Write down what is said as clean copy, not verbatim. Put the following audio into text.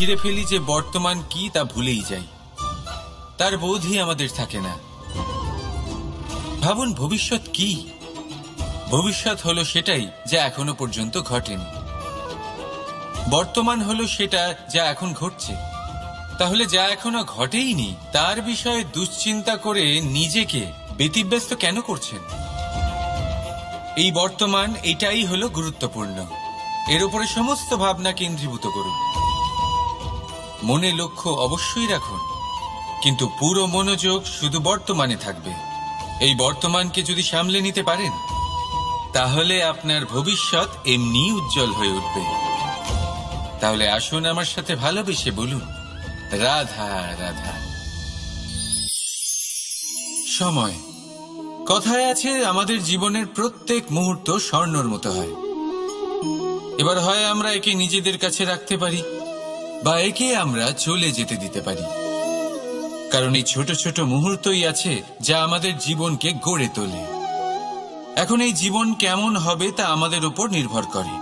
ঘিরে ফেলি যে বর্তমান কি তা ভুলেই যাই, তার বোধই আমাদের থাকে না। ভাবুন ভবিষ্যৎ কি? ভবিষ্যৎ হলো সেটাই যা এখনো পর্যন্ত ঘটেনি। বর্তমান হলো সেটা যা এখন ঘটছে। তাহলে যা এখনো ঘটেইনি তার বিষয়ে দুশ্চিন্তা করে নিজেকে ব্যতিব্যস্ত কেন করছেন? এই বর্তমান এটাই হলো গুরুত্বপূর্ণ। এর উপরে সমস্ত ভাবনা কেন্দ্রীভূত করুন। মনে লক্ষ্য অবশ্যই রাখুন, কিন্তু পুরো মনোযোগ শুধু বর্তমানে থাকবে। এই বর্তমানকে যদি সামলে নিতে পারেন, তাহলে আপনার ভবিষ্যৎ এমনি উজ্জ্বল হয়ে উঠবে। তাহলে আসুন আমার সাথে ভালোবেসে বলুন, রাধা রাধা। সময়। কথায় আছে আমাদের জীবনের প্রত্যেক মুহূর্ত স্বর্ণর মতো হয়। এবার হয় আমরা একে নিজেদের কাছে রাখতে পারি, বা একে আমরা চলে যেতে দিতে পারি। কারণ এই ছোট ছোট মুহূর্তই আছে যা আমাদের জীবনকে গড়ে তোলে। এখন এই জীবন কেমন হবে তা আমাদের উপর নির্ভর করে।